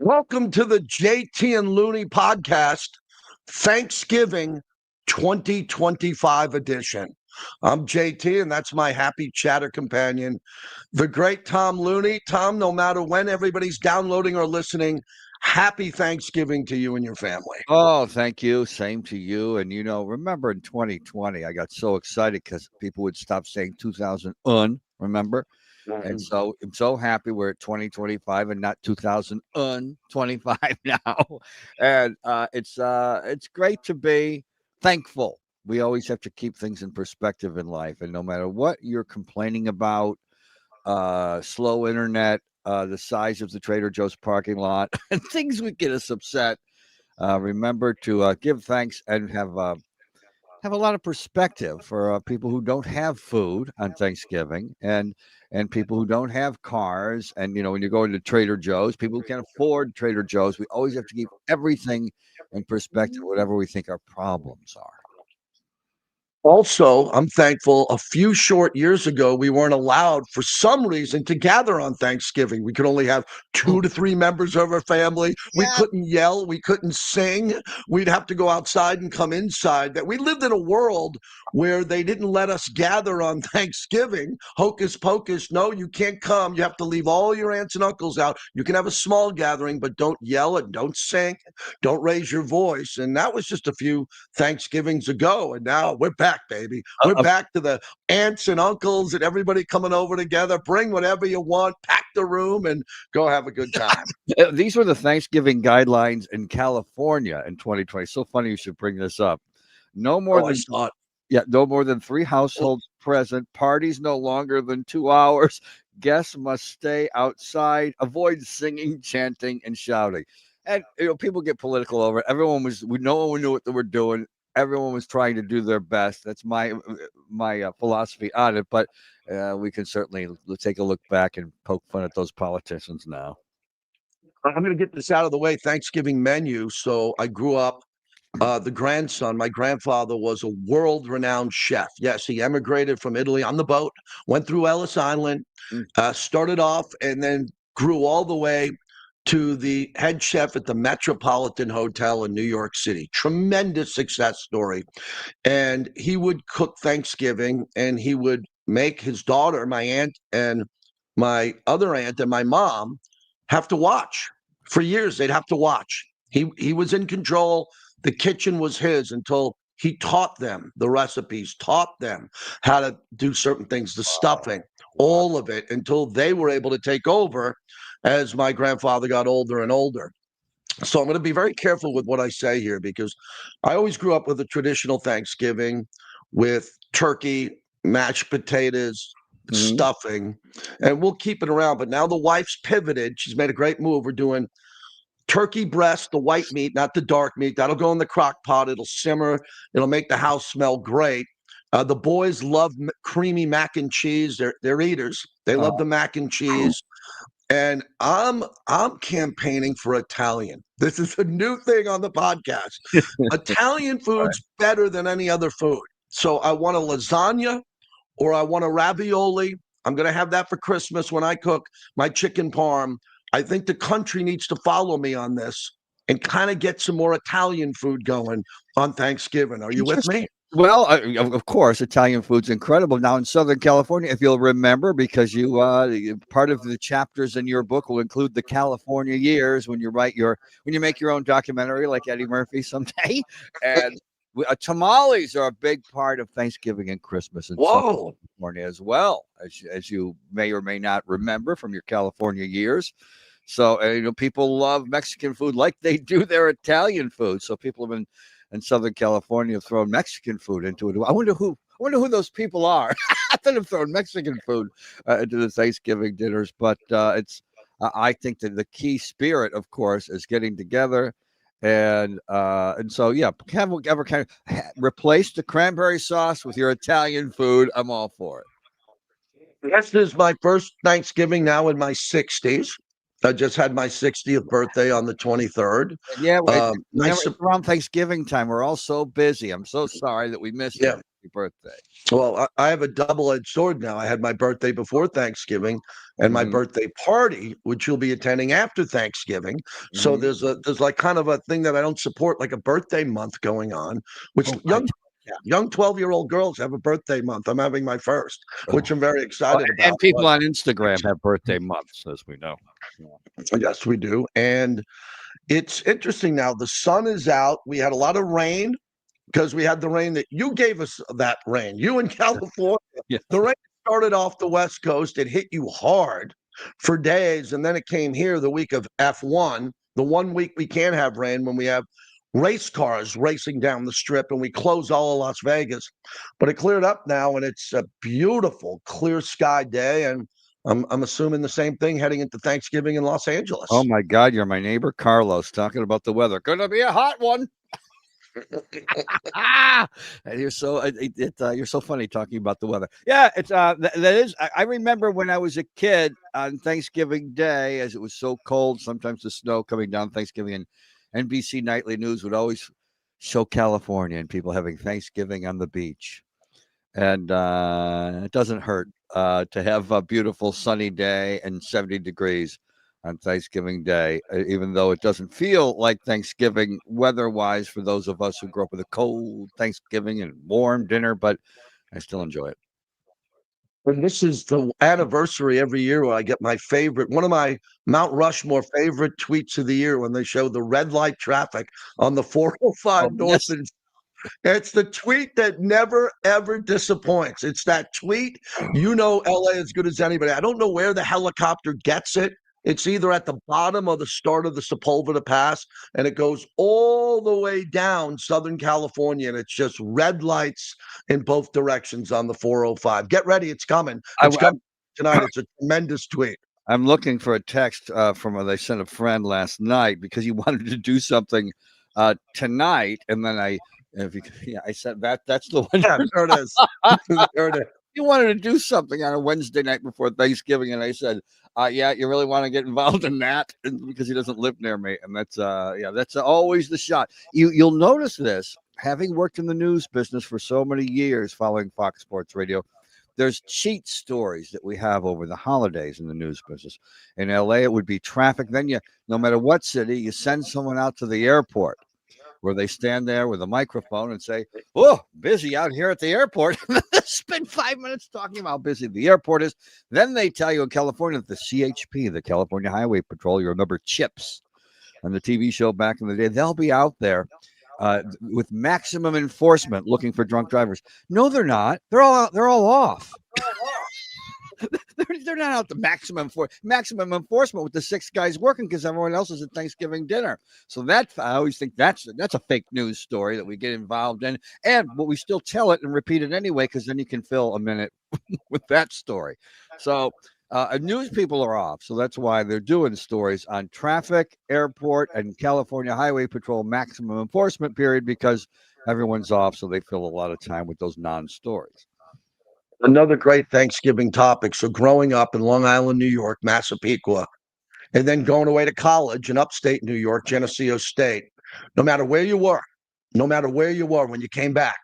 Welcome to the JT and Looney Podcast, Thanksgiving 2025 edition. I'm JT, and that's my happy chatter companion, the great Tom Looney. Tom, no matter when everybody's downloading or listening, happy Thanksgiving to you and your family. Oh, thank you. Same to you. And remember in 2020, I got so excited because people would stop saying 2000 remember? And so I'm so happy we're at 2025 and not 2025 now. And it's great to be thankful. We always have to keep things in perspective in life. And no matter what you're complaining about, slow internet, the size of the Trader Joe's parking lot, and things would get us upset. Remember to give thanks and have a lot of perspective for people who don't have food on Thanksgiving and people who don't have cars. And when you go into Trader Joe's, people who can't afford Trader Joe's, we always have to keep everything in perspective, whatever we think our problems are. Also, I'm thankful a few short years ago, we weren't allowed for some reason to gather on Thanksgiving. We could only have 2 to 3 members of our family. We Yeah. couldn't yell. We couldn't sing. We'd have to go outside and come inside. That we lived in a world where they didn't let us gather on Thanksgiving. Hocus pocus. No, you can't come. You have to leave all your aunts and uncles out. You can have a small gathering, but don't yell and don't sing. Don't raise your voice. And that was just a few Thanksgivings ago. And now we're back, baby. We're back to the aunts and uncles and everybody coming over together. Bring whatever you want, pack the room, and go have a good time. These were the Thanksgiving guidelines in California in 2020. So funny you should bring this up. No more than no more than 3 households present. Parties no longer than 2 hours. Guests must stay outside. Avoid singing, chanting, and shouting. And people get political over it. No one knew what they were doing. Everyone was trying to do their best. That's my philosophy on it. But we can certainly take a look back and poke fun at those politicians now. I'm going to get this out of the way. Thanksgiving menu. So I grew up. The grandson, my grandfather, was a world-renowned chef. Yes, he emigrated from Italy on the boat, went through Ellis Island, started off, and then grew all the way to the head chef at the Metropolitan Hotel in New York City. Tremendous success story. And he would cook Thanksgiving, and he would make his daughter, my aunt, and my other aunt, and my mom have to watch. For years, they'd have to watch. He was in control. The kitchen was his until he taught them the recipes, taught them how to do certain things, the stuffing, all of it, until they were able to take over as my grandfather got older and older. So I'm going to be very careful with what I say here because I always grew up with a traditional Thanksgiving with turkey, mashed potatoes, stuffing, and we'll keep it around. But now the wife's pivoted. She's made a great move. We're doing turkey breast, the white meat, not the dark meat. That'll go in the crock pot. It'll simmer. It'll make the house smell great. The boys love creamy mac and cheese. They're eaters. They love the mac and cheese. And I'm campaigning for Italian. This is a new thing on the podcast. Italian food's better than any other food. So I want a lasagna or I want a ravioli. I'm going to have that for Christmas when I cook my chicken parm. I think the country needs to follow me on this and kind of get some more Italian food going on Thanksgiving. Are you with me? Well, of course, Italian food's incredible. Now in Southern California, if you'll remember, because part of the chapters in your book will include the California years when you make your own documentary like Eddie Murphy someday, and tamales are a big part of Thanksgiving and Christmas in Southern California as well, as you may or may not remember from your California years. So people love Mexican food like they do their Italian food. So people have been in Southern California have thrown Mexican food into it. I wonder who those people are that have thrown Mexican food into the Thanksgiving dinners. But I think that the key spirit, of course, is getting together. And so, yeah, have ever kind of replace the cranberry sauce with your Italian food. I'm all for it. This is my first Thanksgiving now in my 60s. I just had my 60th birthday on the 23rd. Yeah, it's around Thanksgiving time. We're all so busy. I'm so sorry that we missed it. Happy birthday. Well, I have a double-edged sword now. I had my birthday before Thanksgiving and my Mhm, birthday party, which you'll be attending after Thanksgiving. So mhm. there's like kind of a thing that I don't support, like a birthday month going on, which Oh, young young 12-year-old girls have a birthday month. I'm having my first, which oh, I'm very excited and about. people But on Instagram have birthday months, as we know. Yeah. yes, we do. And it's interesting now. The sun is out. We had a lot of rain because we had the rain that you gave us that rain. You in California, Yeah. the rain started off the West Coast. It hit you hard for days, and then it came here the week of F1, the 1 week we can't have rain when we have race cars racing down the strip and we close all of Las Vegas. But it cleared up now, and it's a beautiful clear sky day. And I'm assuming the same thing heading into Thanksgiving in Los Oh Angeles. my God, you're my neighbor Carlos talking about the weather. Gonna be a hot one. And you're so funny talking about the weather. Yeah, it's that is. I remember when I was a kid on Thanksgiving Day, as it was so cold. Sometimes the snow coming down Thanksgiving, and NBC Nightly News would always show California and people having Thanksgiving on the beach. And it doesn't hurt to have a beautiful sunny day and 70 degrees on Thanksgiving Day, even though it doesn't feel like Thanksgiving weather-wise for those of us who grew up with a cold Thanksgiving and warm dinner, but I still enjoy it. And this is the anniversary every year where I get my favorite, one of my Mount Rushmore favorite tweets of the year when they show the red light traffic on the Oh, 405 North yes. and it's the tweet that never ever disappoints. It's that tweet, LA as good as anybody. I don't know where the helicopter gets it. It's either at the bottom or the start of the Sepulveda Pass, and it goes all the way down Southern California, and it's just red lights in both directions on the 405. Get ready, it's coming. I, It's coming tonight. It's a tremendous tweet. I'm looking for a text they sent a friend last night because he wanted to do something tonight, and then I said that's the one. Yeah, there it is. There it is. He wanted to do something on a Wednesday night before Thanksgiving, and I said, "Yeah, you really want to get involved in that?" And because he doesn't live near me, and that's always the shot. You'll notice this, having worked in the news business for so many years, following Fox Sports Radio. There's cheat stories that we have over the holidays in the news business. In LA, it would be traffic. Then no matter what city, you send someone out to the airport where they stand there with a microphone and say, "Oh, busy out here at the airport." Spend 5 minutes talking about how busy the airport is. Then they tell you in California that the CHP, the California Highway Patrol, you remember Chips on the TV show back in the day, they'll be out there with maximum enforcement looking for drunk drivers. No, they're not. They're all off. They're not out to maximum enforcement with the 6 guys working because everyone else is at Thanksgiving dinner. So I always think that's a fake news story that we get involved in, but we still tell it and repeat it anyway because then you can fill a minute with that story. So news people are off, so that's why they're doing stories on traffic, airport, and California Highway Patrol maximum enforcement period because everyone's off, so they fill a lot of time with those non-stories. Another great Thanksgiving topic. So growing up in Long Island, New York, Massapequa, and then going away to college in upstate New York, Geneseo State, no matter where you were, when you came back,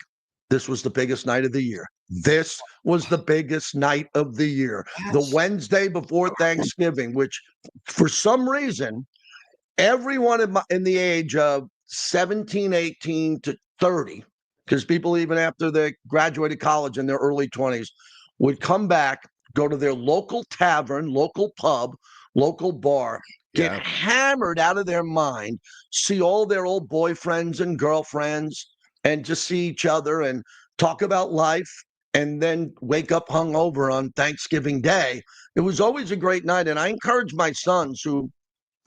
this was the biggest night of the year. This was the biggest night of the year. The Wednesday before Thanksgiving, which for some reason, everyone in the age of 17, 18 to 30, because people even after they graduated college in their early 20s would come back, go to their local tavern, local pub, local bar, get hammered out of their mind, see all their old boyfriends and girlfriends, and just see each other and talk about life, and then wake up hungover on Thanksgiving Day. It was always a great night. And I encourage my sons who,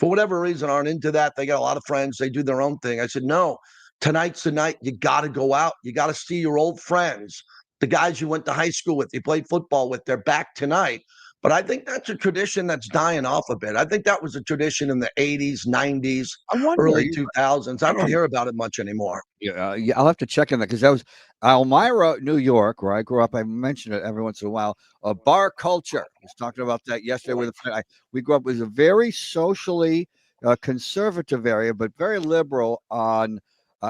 for whatever reason, aren't into that. They got a lot of friends. They do their own thing. I said, no, tonight's the night. You got to go out. You got to see your old friends, the guys you went to high school with, you played football with. They're back tonight. But I think that's a tradition that's dying off a bit. I think that was a tradition in the 80s, 90s, early 2000s. I don't hear about it much anymore. Yeah, I'll have to check in that because that was Elmira, New York, where I grew up. I mention it every once in a while. Bar culture. I was talking about that yesterday with a friend. We grew up with a very socially conservative area, but very liberal on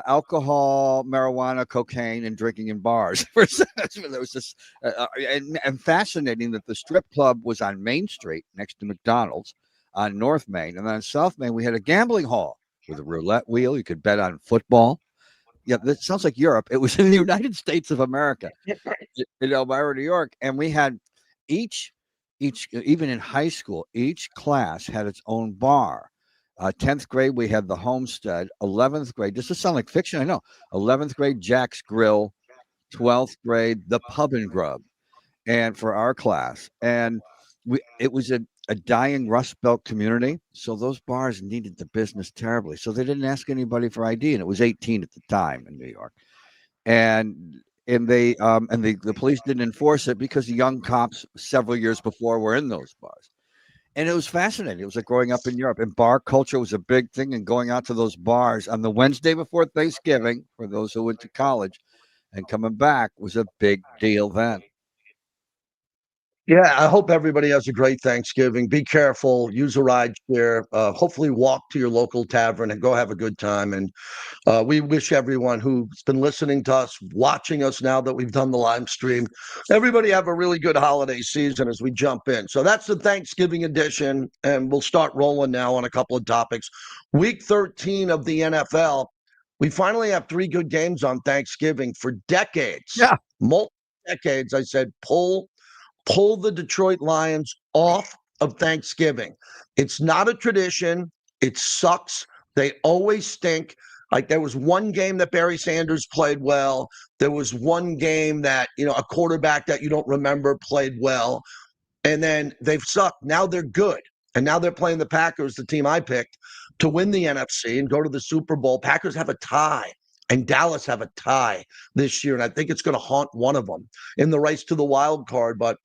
alcohol, marijuana, cocaine, and drinking in bars. There was this, and fascinating that the strip club was on Main Street next to McDonald's on North Main, and then on South Main we had a gambling hall with a roulette wheel. You could bet on football. Yeah, that sounds like Europe. It was in the United States of America, in Elmira, New York, and we had each even in high school, each class had its own bar. 10th grade, we had the Homestead. 11th grade, does this sound like fiction? I know. 11th grade, Jack's Grill. 12th grade, the Pub and Grub. And for our class, and it was a dying Rust Belt community, so those bars needed the business terribly. So they didn't ask anybody for ID, and it was 18 at the time in New York. And the police didn't enforce it because the young cops several years before were in those bars. And it was fascinating. It was like growing up in Europe, and bar culture was a big thing. And going out to those bars on the Wednesday before Thanksgiving for those who went to college and coming back was a big deal then. Yeah, I hope everybody has a great Thanksgiving. Be careful, use a ride share. Hopefully, walk to your local tavern and go have a good time. And we wish everyone who's been listening to us, watching us now that we've done the live stream, everybody have a really good holiday season as we jump in. So that's the Thanksgiving edition, and we'll start rolling now on a couple of topics. Week 13 of the NFL. We finally have 3 good games on Thanksgiving for decades. Yeah. Multiple decades. I said, pull the Detroit Lions off of Thanksgiving. It's not a tradition. It sucks. They always stink. Like there was one game that Barry Sanders played well. There was one game that, a quarterback that you don't remember played well. And then they've sucked. Now they're good. And now they're playing the Packers, the team I picked, to win the NFC and go to the Super Bowl. Packers have a tie. And Dallas have a tie this year, and I think it's going to haunt one of them in the race to the wild card. But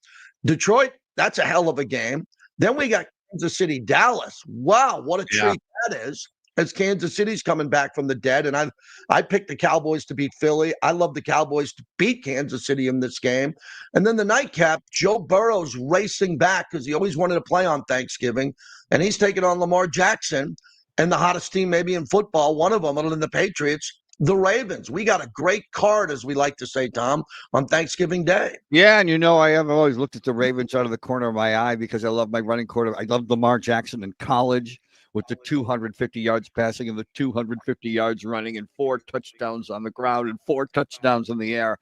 Detroit, that's a hell of a game. Then we got Kansas City, Dallas. Wow, what a treat that is! As Kansas City's coming back from the dead, and I picked the Cowboys to beat Philly. I love the Cowboys to beat Kansas City in this game. And then the nightcap, Joe Burrow's racing back because he always wanted to play on Thanksgiving, and he's taking on Lamar Jackson and the hottest team maybe in football, one of them other than the Patriots, the Ravens. We got a great card, as we like to say, Tom, on Thanksgiving Day. Yeah, and I have always looked at the Ravens out of the corner of my eye because I love my running quarterback. I love Lamar Jackson in college with the 250 yards passing and the 250 yards running and 4 touchdowns on the ground and 4 touchdowns in the air.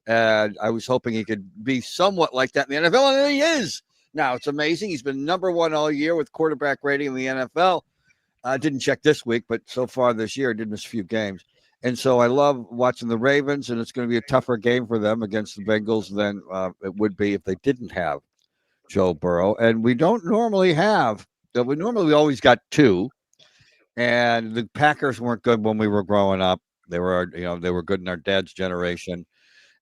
And I was hoping he could be somewhat like that in the NFL, and he is. Now, it's amazing. He's been number 1 all year with quarterback rating in the NFL. I didn't check this week, but so far this year, I did miss a few games. And so I love watching the Ravens, and it's going to be a tougher game for them against the Bengals than it would be if they didn't have Joe Burrow. And we don't normally have – we always got 2, and the Packers weren't good when we were growing up. They were good in our dad's generation,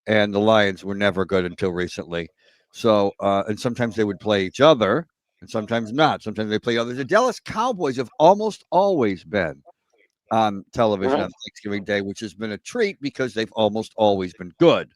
and the Lions were never good until recently. So and sometimes they would play each other, and sometimes not. Sometimes they play others. The Dallas Cowboys have almost always been on television on Thanksgiving Day, which has been a treat because they've almost always been good.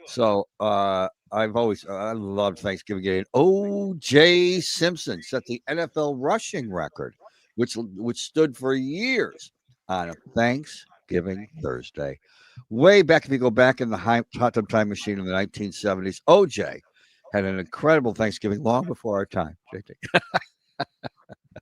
So I loved Thanksgiving Day. And O.J. Simpson set the NFL rushing record, which stood for years on a Thanksgiving Thursday. Way back, if you go back in the hot tub time machine in the 1970s, O.J. had an incredible Thanksgiving long before our time, JT.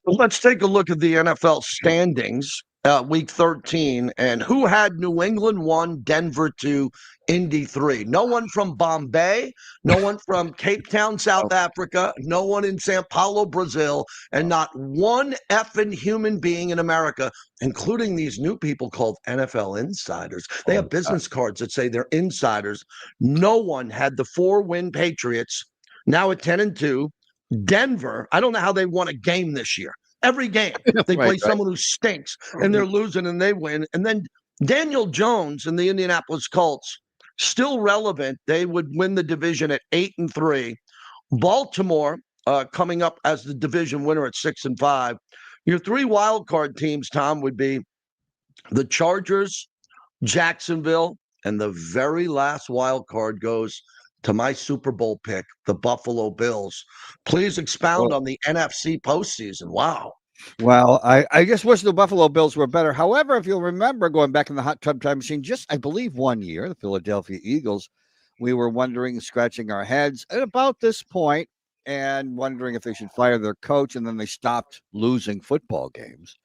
Let's take a look at the NFL standings. Week 13, and who had New England 1, Denver 2, Indy 3? No one from Bombay, no one from Cape Town, South Africa, no one in Sao Paulo, Brazil, and not one effing human being in America, including these new people called NFL insiders. They have business cards that say they're insiders. No one had the 4-win Patriots, now at 10-2. Denver, I don't know how they won a game this year. Every game, they play someone who stinks, and they're losing, and they win. And then Daniel Jones and the Indianapolis Colts, still relevant. They would win the division at 8-3. Baltimore coming up as the division winner at 6-5. Your 3 wild card teams, Tom, would be the Chargers, Jacksonville, and the very last wild card goes to my Super Bowl pick, the Buffalo Bills. Please expound on the NFC postseason. Wow. Well, I just wish the Buffalo Bills were better. However, if you'll remember going back in the hot tub time machine, just I believe 1 year, the Philadelphia Eagles, we were wondering, scratching our heads at about this point and wondering if they should fire their coach, and then they stopped losing football games.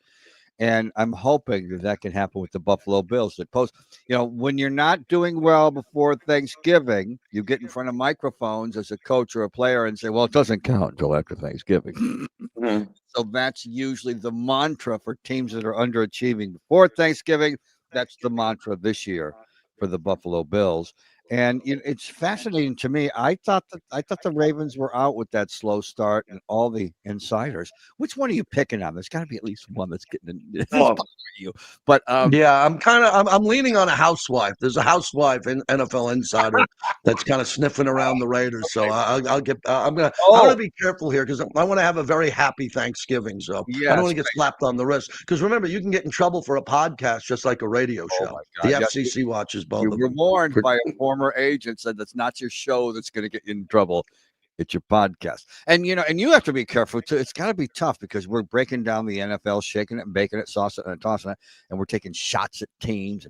And I'm hoping that that can happen with the Buffalo Bills. That post, when you're not doing well before Thanksgiving, you get in front of microphones as a coach or a player and say, "Well, it doesn't count until after Thanksgiving." Mhm. So that's usually the mantra for teams that are underachieving before Thanksgiving. That's the mantra this year for the Buffalo Bills. And it's fascinating to me. I thought the Ravens were out with that slow start and all the insiders. Which one are you picking on? There's got to be at least one that's getting that's Oh, bothering you. But yeah, I'm leaning on a housewife. There's a housewife in NFL insider that's kind of sniffing around the Raiders. So I'll get. I'm gonna oh be careful here because I want to have a very happy Thanksgiving. So I don't want yes, to get slapped on the wrist. Because remember, you can get in trouble for a podcast just like a radio oh show. my The God, yes. FCC watches both You of were them. warned by a former agent, said that's not your show that's going to get you in trouble. It's your podcast. And you have to be careful too. It's got to be tough because we're breaking down the NFL, shaking it and baking it, saucing it and tossing it, and we're taking shots at teams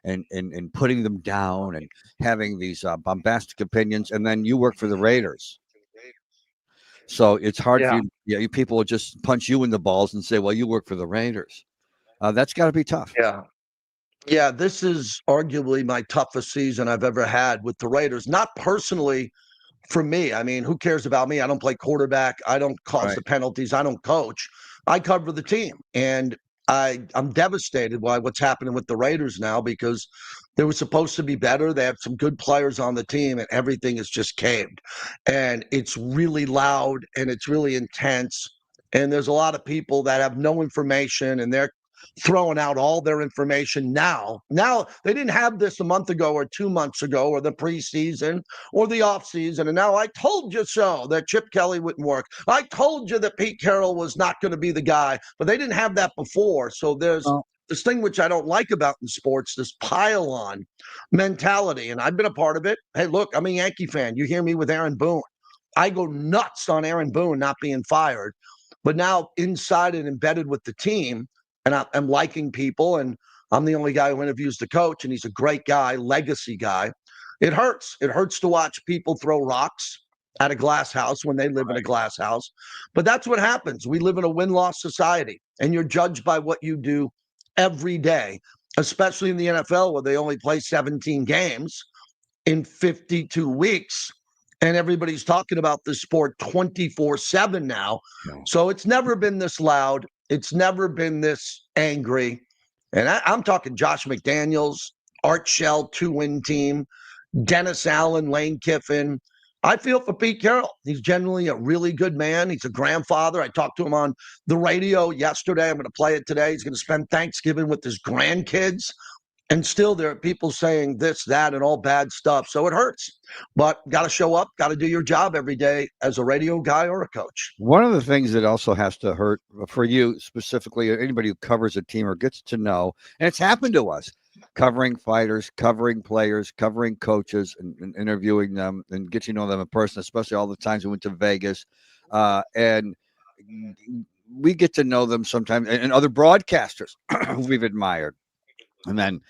and putting them down and having these bombastic opinions. And then you work for the Raiders. So it's hard for Yeah. you. Yeah, you people will just punch you in the balls and say, well, you work for the Raiders. That's got to be tough. Yeah. Yeah, this is arguably my toughest season I've ever had with the Raiders. Not personally for me. I mean, who cares about me? I don't play quarterback. I don't cause Right. the penalties. I don't coach. I cover the team. And I'm devastated by what's happening with the Raiders now because they were supposed to be better. They have some good players on the team, and everything is just caved. And it's really loud and it's really intense. And there's a lot of people that have no information and they're throwing out all their information now. Now, they didn't have this a month ago or 2 months ago or the preseason or the offseason. And now I told you so that Chip Kelly wouldn't work. I told you that Pete Carroll was not going to be the guy, but they didn't have that before. So there's Well, this thing which I don't like about in sports, this pile on mentality. And I've been a part of it. Hey, look, I'm a Yankee fan. You hear me with Aaron Boone. I go nuts on Aaron Boone not being fired. But now inside and embedded with the team, and I'm liking people, and I'm the only guy who interviews the coach, and he's a great guy, legacy guy. It hurts. It hurts to watch people throw rocks at a glass house when they live in a glass house. But that's what happens. We live in a win-loss society, and you're judged by what you do every day, especially in the NFL where they only play 17 games in 52 weeks. And everybody's talking about this sport 24/7 now. no. So it's never been this loud. It's never been this angry. And I'm talking Josh McDaniels, Art Shell, 2-win team, Dennis Allen, Lane Kiffin. I feel for Pete Carroll. He's generally a really good man. He's a grandfather. I talked to him on the radio yesterday. I'm going to play it today. He's going to spend Thanksgiving with his grandkids. And still, there are people saying this, that, and all bad stuff. So it hurts. But got to show up, got to do your job every day as a radio guy or a coach. One of the things that also has to hurt for you specifically, anybody who covers a team or gets to know, and it's happened to us, covering fighters, covering players, covering coaches, and interviewing them and get to know them in person, especially all the times we went to Vegas. And we get to know them sometimes, and other broadcasters who we've admired. And then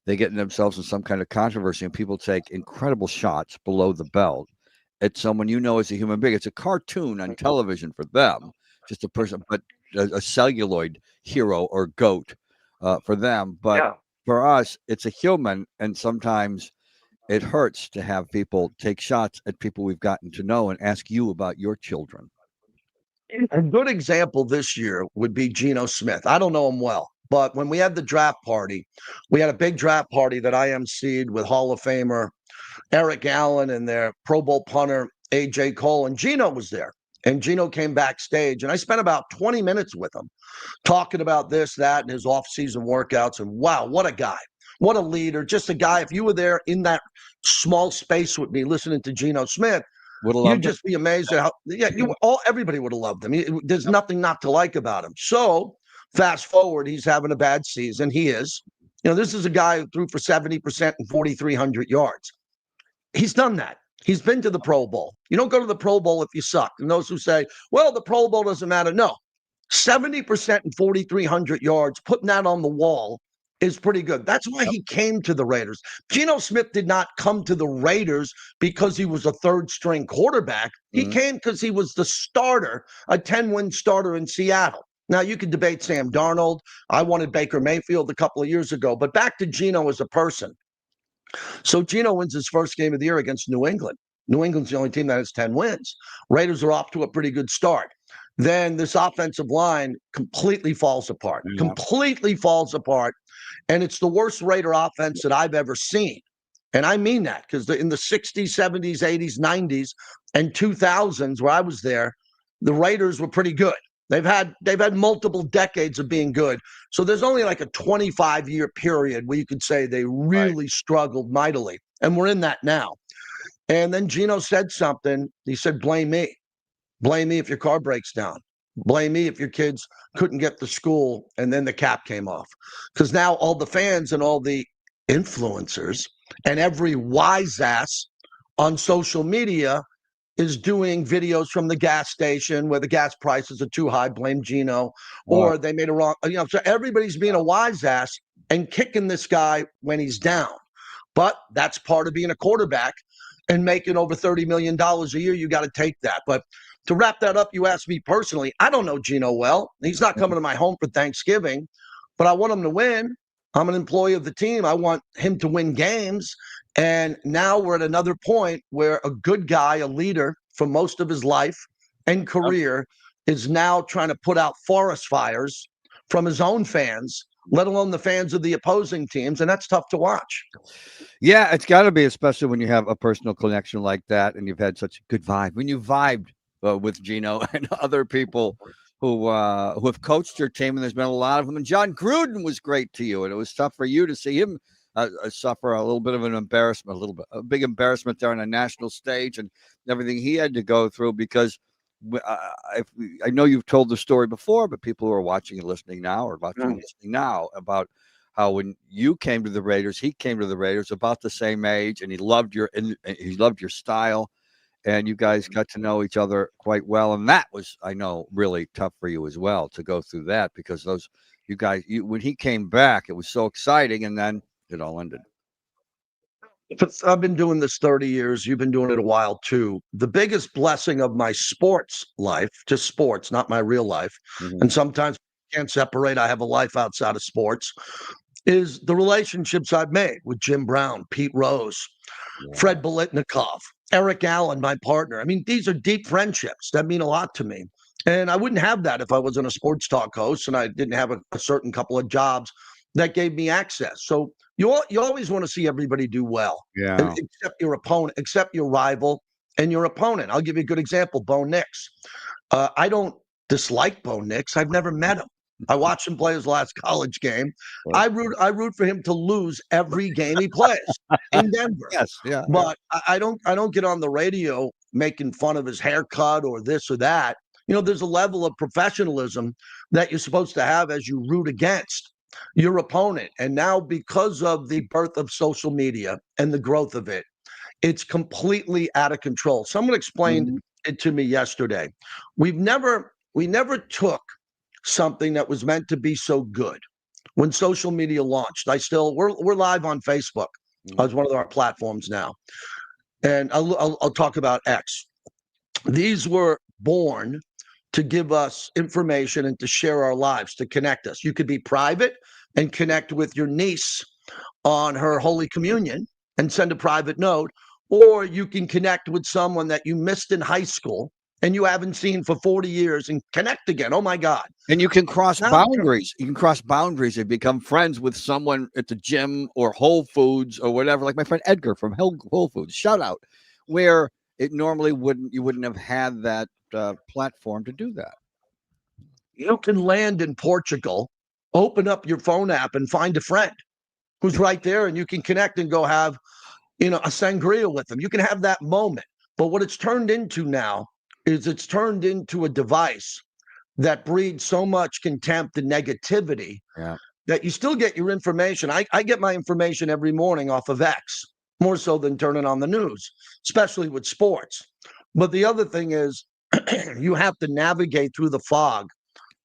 they get themselves in some kind of controversy, and people take incredible shots below the belt at someone as a human being. It's a cartoon on television for them, just a person, but a celluloid hero or goat for them. But Yeah. for us, it's a human, and sometimes it hurts to have people take shots at people we've gotten to know and ask you about your children. A good example this year would be Gino Smith. I don't know him well, but when we had the draft party, we had a big draft party that I emceed with Hall of Famer Eric Allen and their Pro Bowl punter, A.J. Cole, and Gino was there. And Gino came backstage, and I spent about 20 minutes with him talking about this, that, and his off-season workouts. And wow, what a guy. What a leader. Just a guy. If you were there in that small space with me listening to Gino Smith, Would have you'd loved it. just be amazed at how, yeah, everybody would have loved him. There's nothing not to like about him. So fast forward, he's having a bad season. He is. This is a guy who threw for 70% and 4,300 yards. He's done that. He's been to the Pro Bowl. You don't go to the Pro Bowl if you suck. And those who say, well, the Pro Bowl doesn't matter. No, 70% and 4,300 yards, putting that on the wall is pretty good. That's why he came to the Raiders. Gino Smith did not come to the Raiders because he was a third string quarterback. He came because he was the starter, a 10-win starter in Seattle. Now, you could debate Sam Darnold. I wanted Baker Mayfield a couple of years ago, but back to Gino as a person. So Gino wins his first game of the year against New England. New England's the only team that has 10 wins. Raiders are off to a pretty good start. Then this offensive line completely falls apart, completely falls apart. And it's the worst Raider offense that I've ever seen. And I mean that because in the 60s, 70s, 80s, 90s, and 2000s, where I was there, the Raiders were pretty good. They've had multiple decades of being good. So there's only like a 25-year period where you could say they really struggled mightily. And we're in that now. And then Gino said something. He said, blame me. Blame me if your car breaks down. Blame me if your kids couldn't get to school. And then the cap came off. Because now all the fans and all the influencers and every wise ass on social media is doing videos from the gas station where the gas prices are too high, blame Gino, or they made a wrong, so everybody's being a wise ass and kicking this guy when he's down. But that's part of being a quarterback and making over $30 million a year. You got to take that. But to wrap that up, you asked me personally, I don't know Gino well. He's not coming to my home for Thanksgiving, but I want him to win. I'm an employee of the team. I want him to win games. And now we're at another point where a good guy, a leader for most of his life and career, is now trying to put out forest fires from his own fans, let alone the fans of the opposing teams. And that's tough to watch. Yeah, it's got to be, especially when you have a personal connection like that and you've had such a good vibe. When you vibed with Gino and other people who have coached your team, and there's been a lot of them. And John Gruden was great to you, and it was tough for you to see him suffer a little bit of an embarrassment, a big embarrassment there on a national stage, and everything he had to go through. Because I know you've told the story before, but people who are watching and listening now about how when you came to the Raiders, he came to the Raiders about the same age, and he loved your style. And you guys got to know each other quite well. And that was, I know, really tough for you as well to go through that, because when he came back, it was so exciting. And then it all ended. I've been doing this 30 years. You've been doing it a while too. The biggest blessing of my sports life, just sports, not my real life, and sometimes I can't separate. I have a life outside of sports, is the relationships I've made with Jim Brown, Pete Rose, Fred Biletnikoff, Eric Allen, my partner. I mean, these are deep friendships that mean a lot to me. And I wouldn't have that if I wasn't a sports talk host and I didn't have a certain couple of jobs that gave me access. So you always want to see everybody do well, except your opponent, except your rival and your opponent. I'll give you a good example, Bo Nix. I don't dislike Bo Nix. I've never met him. I watched him play his last college game. I root for him to lose every game he plays in Denver. But I don't get on the radio making fun of his haircut or this or that. There's a level of professionalism that you're supposed to have as you root against your opponent. And now, because of the birth of social media and the growth of it, it's completely out of control. Someone explained it to me yesterday. We never took something that was meant to be so good. When social media launched, we're live on Facebook. It's one of our platforms now, and I'll talk about X. These were born to give us information and to share our lives, to connect us. You could be private and connect with your niece on her Holy Communion and send a private note, or you can connect with someone that you missed in high school and you haven't seen for 40 years and connect again. Oh my God. And you can cross boundaries. You can cross boundaries and become friends with someone at the gym or Whole Foods or whatever, like my friend Edgar from Whole Foods, shout out, where it normally you wouldn't have had that platform to do that. You can land in Portugal, open up your phone app and find a friend who's right there, and you can connect and go have, a sangria with them. You can have that moment. But what it's turned into now is it's turned into a device that breeds so much contempt and negativity that you still get your information. I get my information every morning off of X, more so than turning on the news, especially with sports. But the other thing is you have to navigate through the fog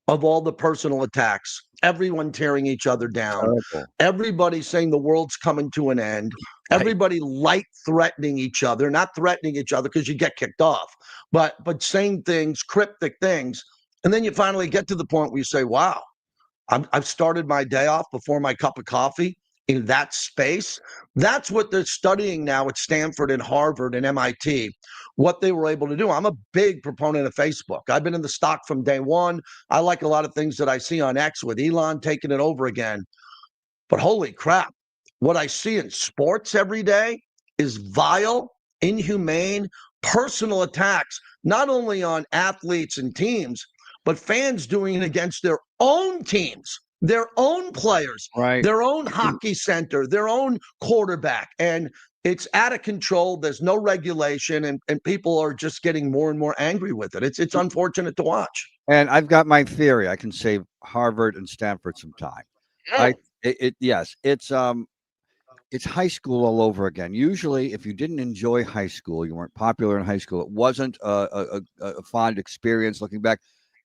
of all the personal attacks, everyone tearing each other down, Terrible. everybody saying the world's coming to an end, Right. everybody light threatening each other, not threatening each other because you get kicked off, but saying things, cryptic things. And then you finally get to the point where you say, wow, I've started my day off before my cup of coffee in that space. That's what they're studying now at Stanford and Harvard and MIT, what they were able to do. I'm a big proponent of Facebook. I've been in the stock from day one. I like a lot of things that I see on X with Elon taking it over again. But holy crap, what I see in sports every day is vile, inhumane, personal attacks, not only on athletes and teams, but fans doing it against their own teams, their own players, Right. their own hockey center, their own quarterback. And it's out of control. There's no regulation, and people are just getting more and more angry with it. It's unfortunate to watch. And I've got my theory. I can save Harvard and Stanford some time. I yes, it's high school all over again. Usually, if you didn't enjoy high school, you weren't popular in high school. It wasn't a fond experience. Looking back,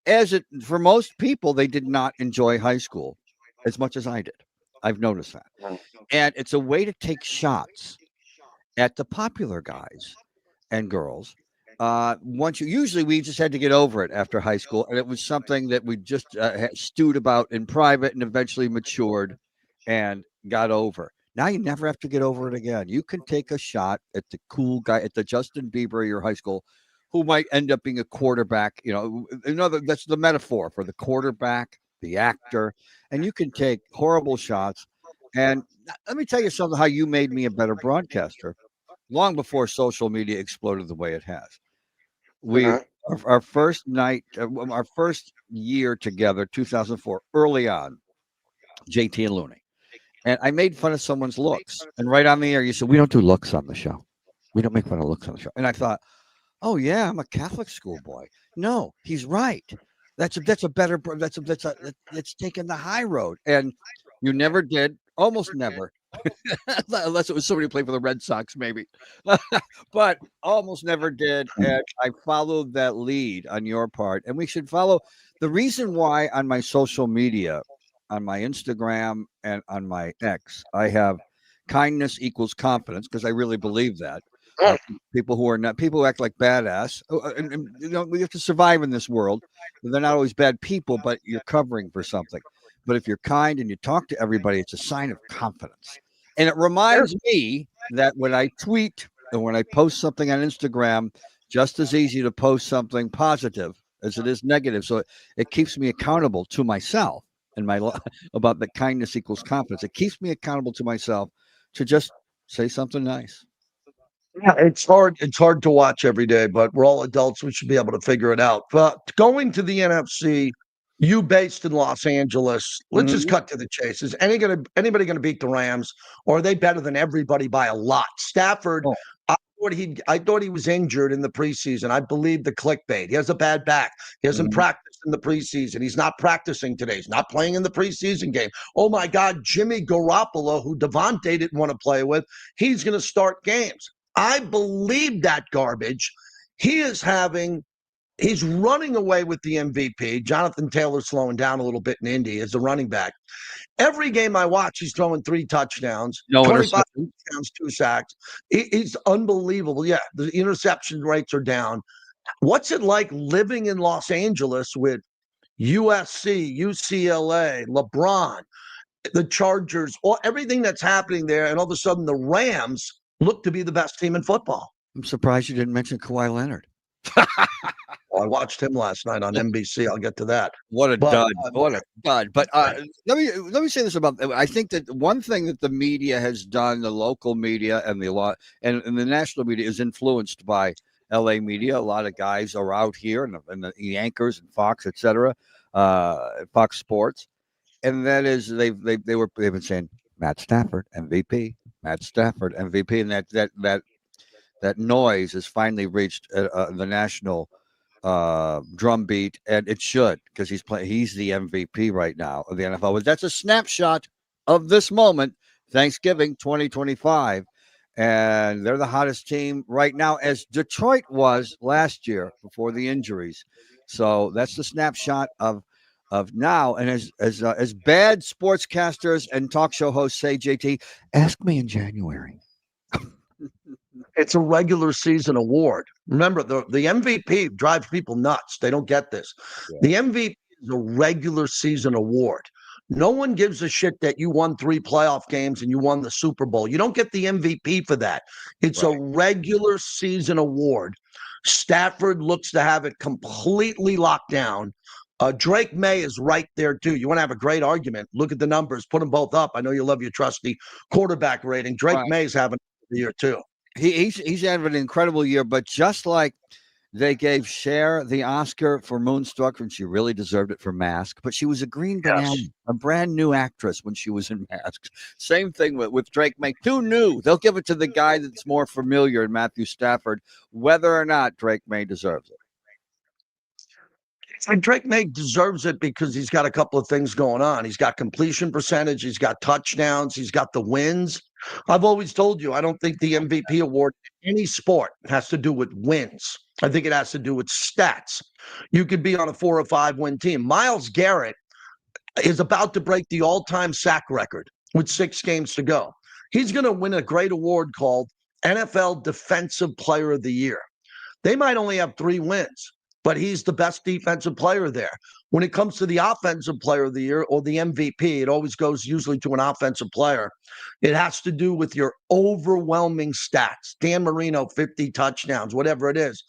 as it for most people, they did not enjoy high school as much as I did. I've noticed that, and it's a way to take shots at the popular guys and girls. Once you usually we just had to get over it after high school, and it was something that we just stewed about in private, and eventually matured and got over. Now you never have to get over it again. You can take a shot at the cool guy, at the Justin Bieber of your high school, who might end up being a quarterback. Another that's the metaphor for the quarterback, the actor, and you can take horrible shots. And let me tell you something: how you made me a better broadcaster long before social media exploded the way it has. We Uh-huh. our first night, our first year together, 2004, early on, JT and Looney, and I made fun of someone's looks. And right on the air, you said, "We don't do looks on the show. We don't make fun of looks on the show." And I thought, "Oh yeah, I'm a Catholic schoolboy." No, he's right. That's a better that's taking the high road. And you never did, almost never, unless it was somebody who played for the Red Sox, maybe. But almost never did. And I followed that lead on your part. And we should follow the reason why on my social media, on my Instagram and on my X, I have kindness equals confidence because I really believe that. Uh, people who are not people who act like badass, and we have to survive in this world. They're not always bad people, but you're covering for something. But if you're kind and you talk to everybody, it's a sign of confidence. And it Sure. reminds me that when I tweet and when I post something on Instagram, just as easy to post something positive as it is negative. So it keeps me accountable to myself and about the kindness equals confidence. It keeps me accountable to myself to just say something nice. Yeah, it's hard. It's hard to watch every day, but we're all adults. We should be able to figure it out. But going to the NFC, you based in Los Angeles. Let's just Mhm. cut to the chase. Is anybody gonna beat the Rams, or are they better than everybody by a lot? Stafford, Oh, I thought he was injured in the preseason. I believe the clickbait. He has a bad back. He hasn't mhm. practiced in the preseason. He's not practicing today. He's not playing in the preseason game. Oh my God, Jimmy Garoppolo, who Devontae didn't want to play with, he's going to start games. I believe that garbage. He is having He's running away with the MVP. Jonathan Taylor slowing down a little bit in Indy as a running back. Every game I watch, he's throwing 3 touchdowns, No 25 interception. touchdowns, 2 sacks. It's unbelievable. Yeah, the interception rates are down. What's it like living in Los Angeles with USC, UCLA, LeBron, the Chargers, everything that's happening there, and all of a sudden the Rams look to be the best team in football? I'm surprised you didn't mention Kawhi Leonard. Well, I watched him last night on NBC. I'll get to that. What a But dud! What a dud! But let me say this about. I think that one thing that the media has done, the local media and and the national media, is influenced by L.A. media. A lot of guys are out here, and the anchors and Fox, etc., Fox Sports, and that is they've been saying Matt Stafford MVP, Matt Stafford MVP, and that noise has finally reached the national drumbeat, and it should because he's the MVP right now of the NFL. But that's a snapshot of this moment, Thanksgiving 2025, and they're the hottest team right now, as Detroit was last year before the injuries. So that's the snapshot of of now. And as bad sportscasters and talk show hosts say, JT, ask me in January. It's a regular season award. Remember, the MVP drives people nuts. They don't get this. Yeah. The MVP is a regular season award. No one gives a shit that you won 3 playoff games and you won the Super Bowl. You don't get the MVP for that. It's a regular season award. Stafford looks to have it completely locked down. Drake May is right there too. You want to have a great argument? Look at the numbers. Put them both up. I know you love your trusty quarterback rating. Drake May is having a year too. He's had an incredible year, but just like they gave Cher the Oscar for Moonstruck, and she really deserved it for Mask, but she was a green banana, a brand new actress when she was in Mask. Same thing with Drake May. Too new. They'll give it to the guy that's more familiar in Matthew Stafford, whether or not Drake May deserves it. And Drake May deserves it because he's got a couple of things going on. He's got completion percentage. He's got touchdowns. He's got the wins. I've always told you, I don't think the MVP award in any sport has to do with wins. I think it has to do with stats. You could be on a 4 or 5 win team. Myles Garrett is about to break the all-time sack record with 6 games to go. He's going to win a great award called NFL Defensive Player of the Year. They might only have 3 wins, but he's the best defensive player there. When it comes to the offensive player of the year or the MVP, it always goes usually to an offensive player. It has to do with your overwhelming stats. Dan Marino, 50 touchdowns, whatever it is.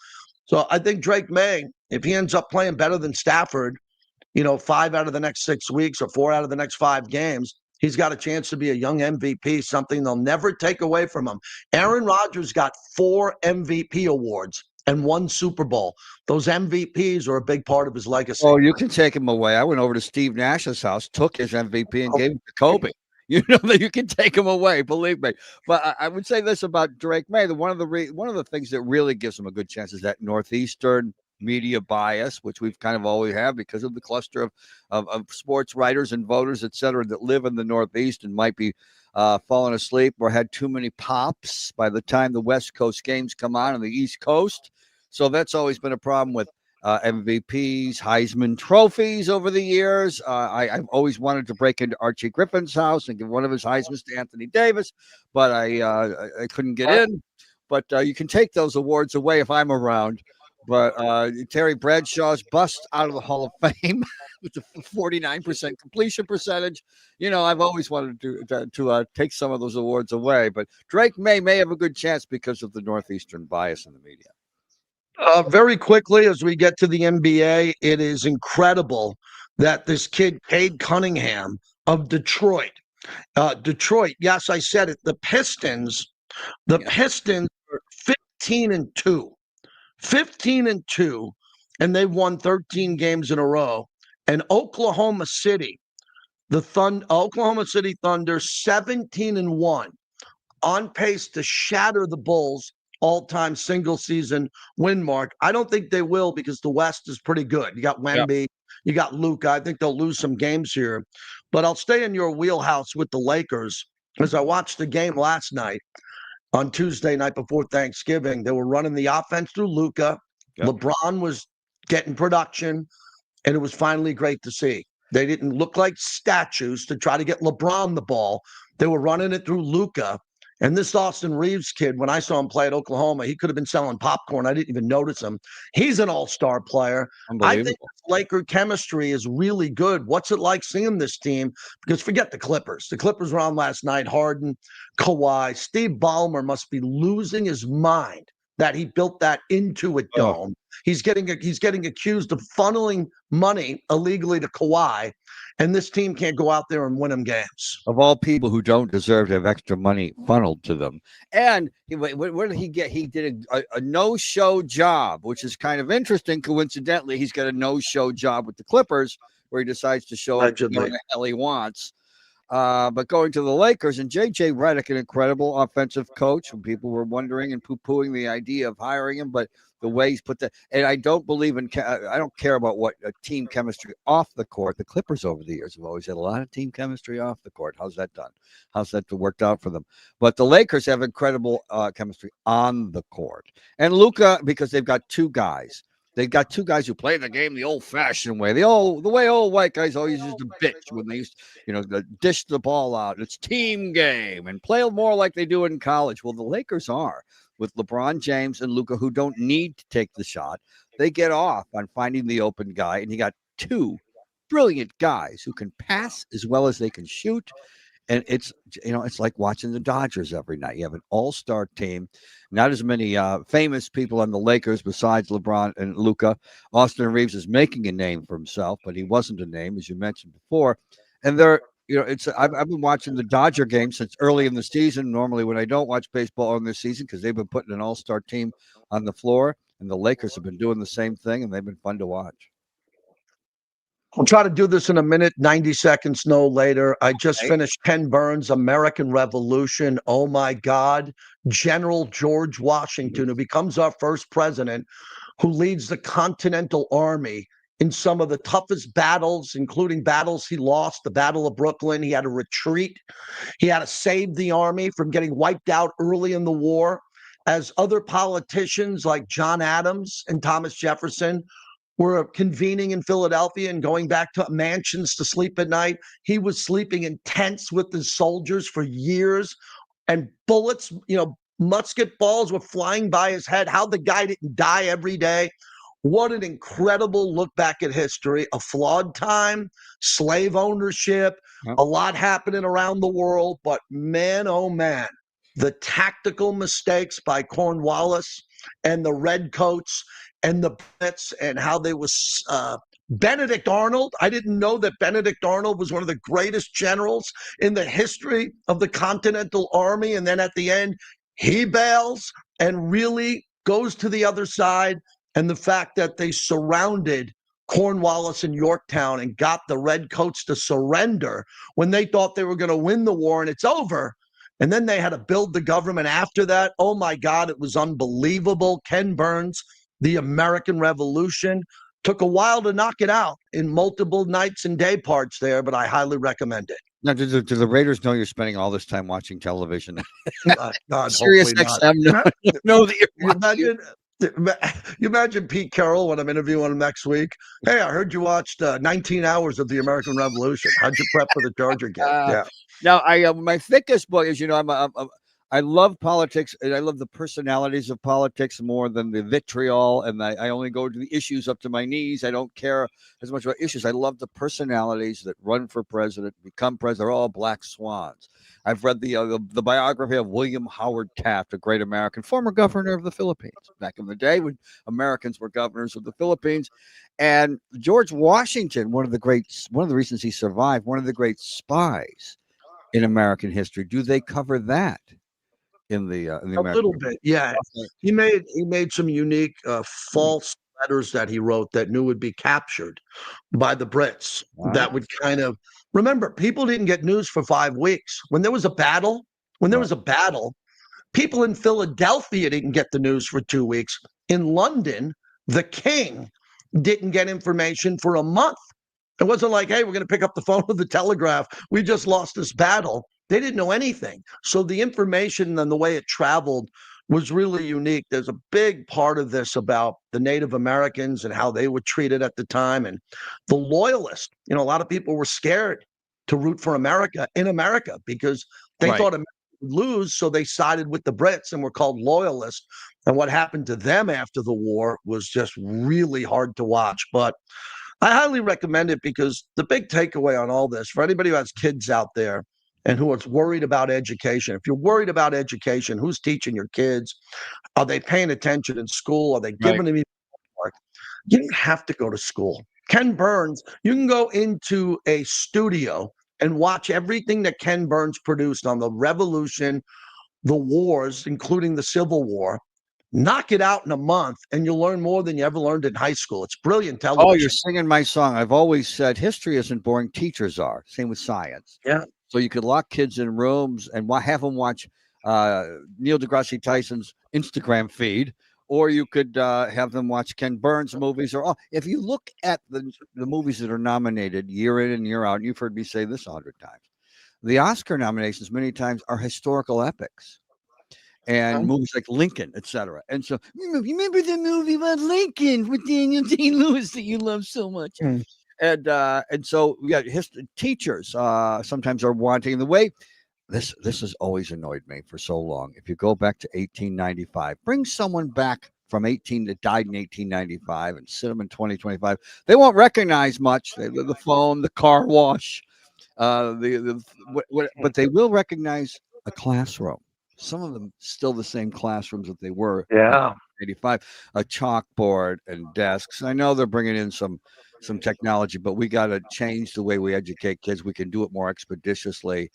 So I think Drake May, if he ends up playing better than Stafford, 5 out of the next 6 weeks or 4 out of the next 5 games, he's got a chance to be a young MVP, something they'll never take away from him. Aaron Rodgers got 4 MVP awards and 1 Super Bowl. Those MVPs are a big part of his legacy. Oh, you can take him away. I went over to Steve Nash's house, took his MVP, and gave him to Kobe. You know that you can take him away, believe me. But I would say this about Drake May: one of the things that really gives him a good chance is that Northeastern media bias, which we've kind of always have because of the cluster of sports writers and voters, et cetera, that live in the Northeast and might be falling asleep or had too many pops by the time the West Coast games come on the East Coast. So that's always been a problem with MVPs, Heisman trophies over the years. I've always wanted to break into Archie Griffin's house and give one of his Heismans to Anthony Davis, but I couldn't get in. But you can take those awards away if I'm around. But Terry Bradshaw's bust out of the Hall of Fame with the 49% completion percentage. I've always wanted to take some of those awards away. But Drake may have a good chance because of the Northeastern bias in the media. Very quickly, as we get to the NBA, it is incredible that this kid, Cade Cunningham of Detroit, yes, I said it, the Pistons are 15-2. 15-2, and they've won 13 games in a row. And Oklahoma City Thunder, 17-1, on pace to shatter the Bulls' all-time single-season win mark. I don't think they will because the West is pretty good. You got Wemby, you got Luka. I think they'll lose some games here. But I'll stay in your wheelhouse with the Lakers as I watched the game last night. On Tuesday night before Thanksgiving, they were running the offense through Luka. Yep. LeBron was getting production, and it was finally great to see. They didn't look like statues to try to get LeBron the ball. They were running it through Luka. And this Austin Reeves kid, when I saw him play at Oklahoma, he could have been selling popcorn. I didn't even notice him. He's an all-star player. I think Laker chemistry is really good. What's it like seeing this team? Because forget the Clippers. The Clippers were on last night. Harden, Kawhi. Steve Ballmer must be losing his mind that he built that into a dome. He's getting accused of funneling money illegally to Kawhi, and this team can't go out there and win them games. Of all people who don't deserve to have extra money funneled to them. And what did he get? He did a no-show job, which is kind of interesting. Coincidentally, he's got a no-show job with the Clippers where he decides to show up what the hell he wants. But going to the Lakers, and J.J. Redick, an incredible offensive coach, when people were wondering and poo-pooing the idea of hiring him, but the way he's put that, and I don't believe in, I don't care about what team chemistry off the court. The Clippers over the years have always had a lot of team chemistry off the court. How's that done? How's that worked out for them? But the Lakers have incredible chemistry on the court. And Luka, because they've got 2 guys. They got two guys who play the game the old-fashioned way, the way old white guys always used to bitch when they used, dish the ball out. It's team game and play more like they do in college. Well, the Lakers are with LeBron James and Luka, who don't need to take the shot. They get off on finding the open guy, and you got two brilliant guys who can pass as well as they can shoot. And it's like watching the Dodgers every night. You have an all-star team, not as many famous people on the Lakers besides LeBron and Luka. Austin Reeves is making a name for himself, but he wasn't a name, as you mentioned before. And I've been watching the Dodger game since early in the season. Normally, when I don't watch baseball in this season, because they've been putting an all-star team on the floor, and the Lakers have been doing the same thing, and they've been fun to watch. I'll try to do this in a minute, 90 seconds, no later. I just Okay. finished Ken Burns' American Revolution. Oh my God. General George Washington, who becomes our first president, who leads the Continental Army in some of the toughest battles, including battles he lost, the Battle of Brooklyn. He had to retreat. He had to save the army from getting wiped out early in the war. As other politicians like John Adams and Thomas Jefferson were convening in Philadelphia and going back to mansions to sleep at night, he was sleeping in tents with his soldiers for years, and bullets, musket balls were flying by his head. How the guy didn't die every day. What an incredible look back at history. A flawed time, slave ownership, Yep. a lot happening around the world, but man, oh man, the tactical mistakes by Cornwallis and the Redcoats and the Brits, and how they was Benedict Arnold. I didn't know that Benedict Arnold was one of the greatest generals in the history of the Continental Army. And then at the end, he bails and really goes to the other side. And the fact that they surrounded Cornwallis and Yorktown and got the Redcoats to surrender when they thought they were going to win the war and it's over. And then they had to build the government after that. Oh my God, it was unbelievable. Ken Burns, the American Revolution, took a while to knock it out in multiple nights and day parts there, but I highly recommend it. Now, do the Raiders know you're spending all this time watching television? God, Sirius hopefully not. XM know that you're You watching. you imagine Pete Carroll when I'm interviewing him next week. Hey, I heard you watched 19 hours of the American Revolution. How'd you prep for the Charger game? Yeah. Now, my thickest book is, I love politics, and I love the personalities of politics more than the vitriol. And I only go to the issues up to my knees. I don't care as much about issues. I love the personalities that run for president, become president. They're all black swans. I've read the biography of William Howard Taft, a great American, former governor of the Philippines, back in the day when Americans were governors of the Philippines. And George Washington, one of the reasons he survived, one of the great spies in American history. Do they cover that in the A American? little bit, yeah. He made some unique false letters that he wrote that knew would be captured by the Brits. Wow. That would kind of remember, people didn't get news for 5 weeks. When there was a battle, people in Philadelphia didn't get the news for 2 weeks. In London, the king didn't get information for a month. It wasn't like, hey, we're going to pick up the phone with the telegraph. We just lost this battle. They didn't know anything. So the information and the way it traveled was really unique. There's a big part of this about the Native Americans and how they were treated at the time, and the loyalists. A lot of people were scared to root for America in America because they thought America would lose. So they sided with the Brits and were called loyalists. And what happened to them after the war was just really hard to watch. But I highly recommend it because the big takeaway on all this, for anybody who has kids out there and who is worried about education, if you're worried about education, who's teaching your kids? Are they paying attention in school? Are they giving them homework? You don't have to go to school. Ken Burns, you can go into a studio and watch everything that Ken Burns produced on the Revolution, the wars, including the Civil War. Knock it out in a month, and you'll learn more than you ever learned in high school. It's brilliant television. Oh, you're singing my song. I've always said history isn't boring. Teachers are. Same with science. Yeah. So you could lock kids in rooms and have them watch Neil deGrasse Tyson's Instagram feed, or you could have them watch Ken Burns movies. Or if you look at the movies that are nominated year in and year out, and you've heard me say this 100 times, the Oscar nominations many times are historical epics. and movies like Lincoln, etc. And so, remember the movie about Lincoln with Daniel Day-Lewis that you love so much? Mm. And so, yeah, teachers sometimes are wanting the way. This has always annoyed me for so long. If you go back to 1895, bring someone back from 18 that died in 1895 and sit them in 2025. They won't recognize much. The phone, the car wash, but they will recognize a classroom. Some of them still the same classrooms that they were in Yeah. 85, a chalkboard and desks. I know they're bringing in some technology, but we got to change the way we educate kids. We can do it more expeditiously,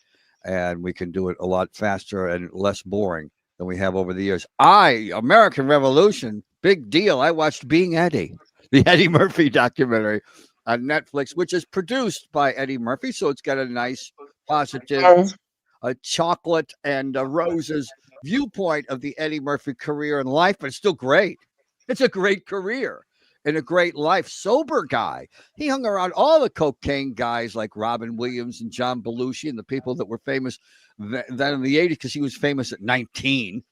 and we can do it a lot faster and less boring than we have over the years. American Revolution, big deal. I watched Being Eddie, the Eddie Murphy documentary on Netflix, which is produced by Eddie Murphy, so it's got a nice, positive, chocolate and roses viewpoint of the Eddie Murphy career and life, but it's still great. It's a great career and a great life. Sober guy. He hung around all the cocaine guys like Robin Williams and John Belushi and the people that were famous then in the 80s, because he was famous at 19.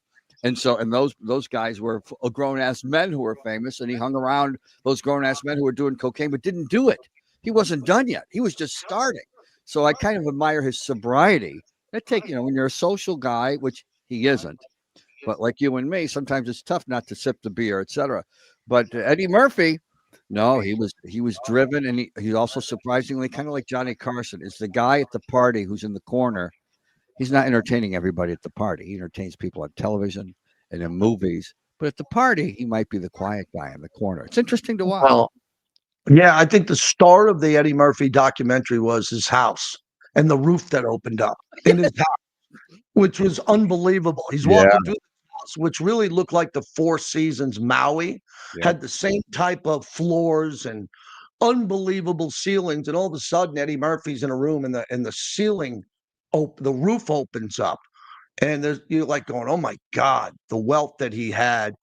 And those guys were grown ass men who were famous, and he hung around those grown ass men who were doing cocaine but didn't do it. He wasn't done yet. He was just starting. So I kind of admire his sobriety. When you're a social guy, which he isn't, but like you and me, sometimes it's tough not to sip the beer, etc. But Eddie Murphy, no, he was driven, and he also surprisingly kind of like Johnny Carson is the guy at the party who's in the corner. He's not entertaining everybody at the party. He entertains people on television and in movies, but at the party, he might be the quiet guy in the corner. It's interesting to watch. Well, yeah, I think the start of the Eddie Murphy documentary was his house and the roof that opened up in his house, which was unbelievable. He's Yeah, walking through the house, which really looked like the Four Seasons Maui, yeah. had the same type of floors and unbelievable ceilings. And all of a sudden, Eddie Murphy's in a room, and the ceiling, the roof opens up, and you're like going, "Oh my God, the wealth that he had."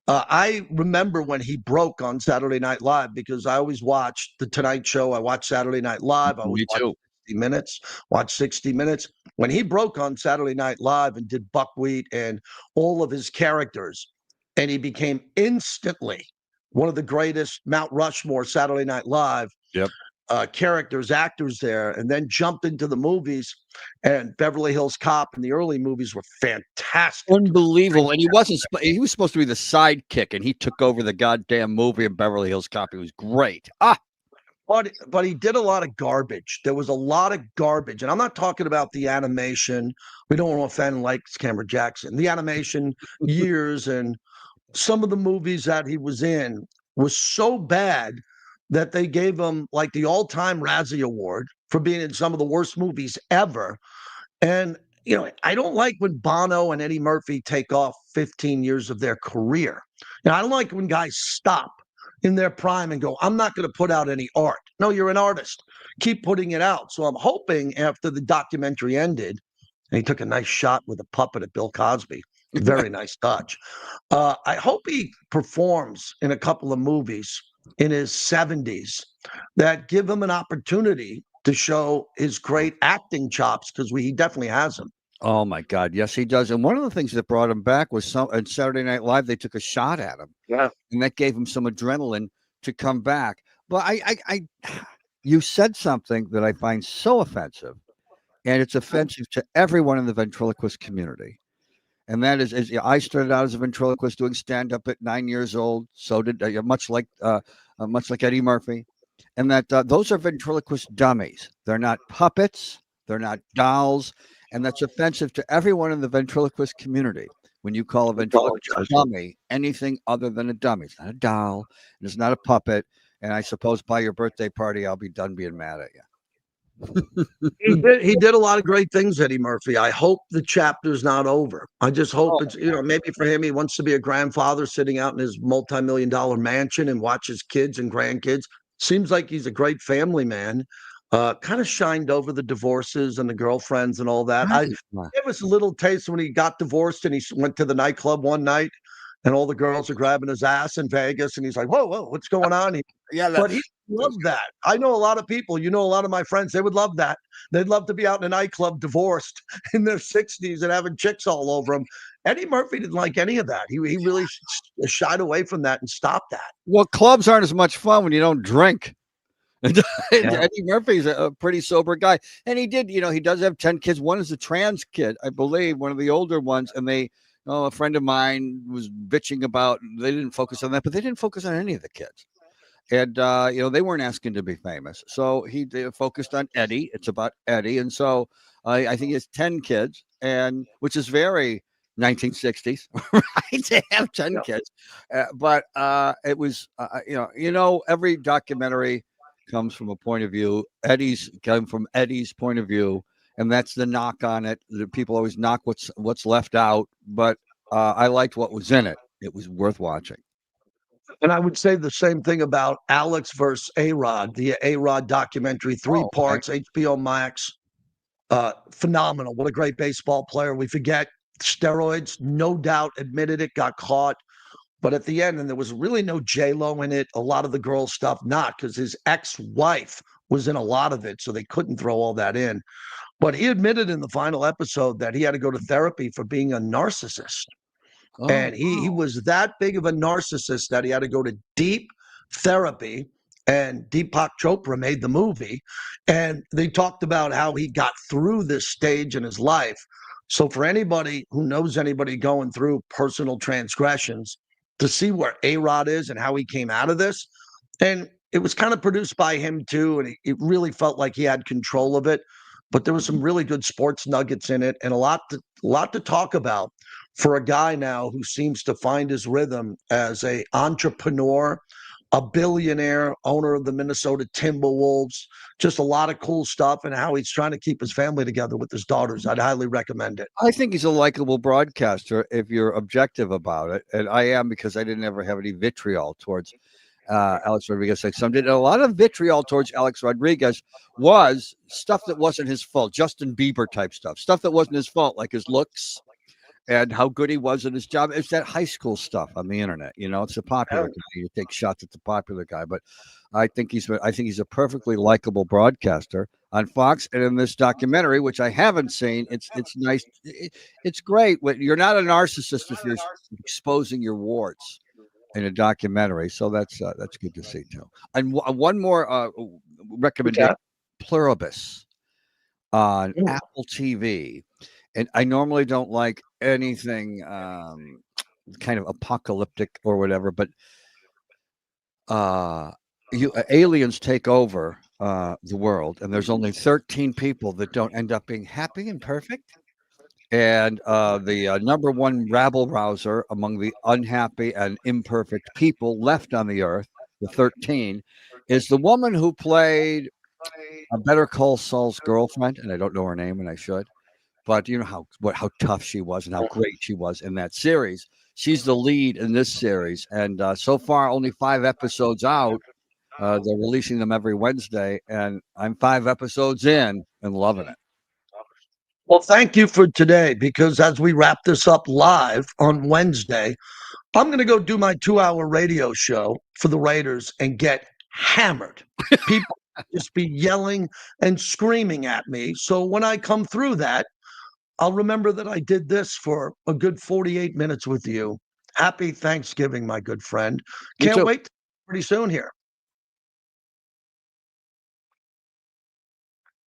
I remember when he broke on Saturday Night Live, because I always watched The Tonight Show. I watched Saturday Night Live. I always Me too. watched 60 Minutes. When he broke on Saturday Night Live and did Buckwheat and all of his characters, and he became instantly one of the greatest Mount Rushmore Saturday Night Live Yep. Characters, actors there, and then jumped into the movies. And Beverly Hills Cop in the early movies were fantastic. Unbelievable. And he was supposed to be the sidekick, and he took over the goddamn movie in Beverly Hills Cop. It was great. But he did a lot of garbage. There was a lot of garbage. And I'm not talking about the animation. We don't want to offend like Cameron Jackson. The animation years and some of the movies that he was in was so bad that they gave him like the all-time Razzie Award for being in some of the worst movies ever. And I don't like when Bono and Eddie Murphy take off 15 years of their career. I don't like when guys stop in their prime and go, "I'm not going to put out any art." No, you're an artist. Keep putting it out. So I'm hoping after the documentary ended, and he took a nice shot with a puppet at Bill Cosby. Very nice touch. I hope he performs in a couple of movies in his 70s that give him an opportunity to show his great acting chops, because he definitely has them. Oh my God, yes, he does. And one of the things that brought him back was on Saturday Night Live, they took a shot at him, Yeah. and that gave him some adrenaline to come back. But you said something that I find so offensive, and it's offensive to everyone in the ventriloquist community. And that is I started out as a ventriloquist doing stand up at 9 years old. So did much like Eddie Murphy, and that those are ventriloquist dummies. They're not puppets. They're not dolls, and that's offensive to everyone in the ventriloquist community. When you call a ventriloquist a dummy anything other than a dummy, it's not a doll, and it's not a puppet. And I suppose by your birthday party, I'll be done being mad at you. He did a lot of great things, Eddie Murphy. I hope the chapter's not over. I just hope it's, maybe for him, he wants to be a grandfather sitting out in his multi-million-dollar mansion and watch his kids and grandkids. Seems like he's a great family man. Kind of shined over the divorces and the girlfriends and all that. Right. It was a little taste when he got divorced and he went to the nightclub one night and all the girls are grabbing his ass in Vegas. And he's like, whoa, what's going on? Yeah, But love that. I know a lot of people, a lot of my friends, they would love that. They'd love to be out in a nightclub divorced in their 60s and having chicks all over them. Eddie Murphy didn't like any of that. He really shied away from that and stopped that. Well, clubs aren't as much fun when you don't drink. Yeah. Eddie Murphy's a pretty sober guy, and he did. He does have 10 kids. One is a trans kid, I believe, one of the older ones. And a friend of mine was bitching about they didn't focus on that, but they didn't focus on any of the kids. And they weren't asking to be famous, so they focused on Eddie. It's about Eddie, and so I think he has 10 kids, and which is very 1960s, right? To have 10 Yeah. kids, but it was every documentary comes from a point of view. Eddie's come from Eddie's point of view, and that's the knock on it. The people always knock what's left out, but I liked what was in it. It was worth watching. And I would say the same thing about Alex versus A-Rod, the A-Rod documentary, 3 parts, HBO Max. Phenomenal. What a great baseball player. We forget steroids, no doubt admitted it, got caught. But at the end, and there was really no J-Lo in it, a lot of the girl stuff, not because his ex-wife was in a lot of it, so they couldn't throw all that in. But he admitted in the final episode that he had to go to therapy for being a narcissist. And he was that big of a narcissist that he had to go to deep therapy. And Deepak Chopra made the movie. And they talked about how he got through this stage in his life. So for anybody who knows anybody going through personal transgressions, to see where A-Rod is and how he came out of this, and it was kind of produced by him too, and it really felt like he had control of it. But there was some really good sports nuggets in it, and a lot to talk about for a guy now who seems to find his rhythm as a entrepreneur, a billionaire, owner of the Minnesota Timberwolves. Just a lot of cool stuff, and how he's trying to keep his family together with his daughters. I'd highly recommend it. I think he's a likable broadcaster if you're objective about it, and I am, because I didn't ever have any vitriol towards Alex Rodriguez. Like some did. A lot of vitriol towards Alex Rodriguez was stuff that wasn't his fault, Justin Bieber type stuff that wasn't his fault, like his looks and how good he was at his job. It's that high school stuff on the internet. It's a popular guy. You take shots at the popular guy, but I think he's a perfectly likable broadcaster on Fox. And in this documentary, which I haven't seen, it's nice. It's great. You're not a narcissist if you're exposing your warts in a documentary. So that's good to see too. And one more recommendation: Pluribus on Apple TV. And I normally don't like anything kind of apocalyptic or whatever, but aliens take over the world, and there's only 13 people that don't end up being happy and perfect. And the number one rabble rouser among the unhappy and imperfect people left on the earth, the 13, is the woman who played a Better Call Saul's girlfriend, and I don't know her name, and I should. But you know how tough she was and how great she was in that series. She's the lead in this series, and so far only 5 episodes out. They're releasing them every Wednesday, and I'm 5 episodes in and loving it. Well, thank you for today, because as we wrap this up live on Wednesday, I'm going to go do my 2-hour radio show for the Raiders and get hammered. People just be yelling and screaming at me. So when I come through that, I'll remember that I did this for a good 48 minutes with you. Happy Thanksgiving, my good friend. Can't wait pretty soon here.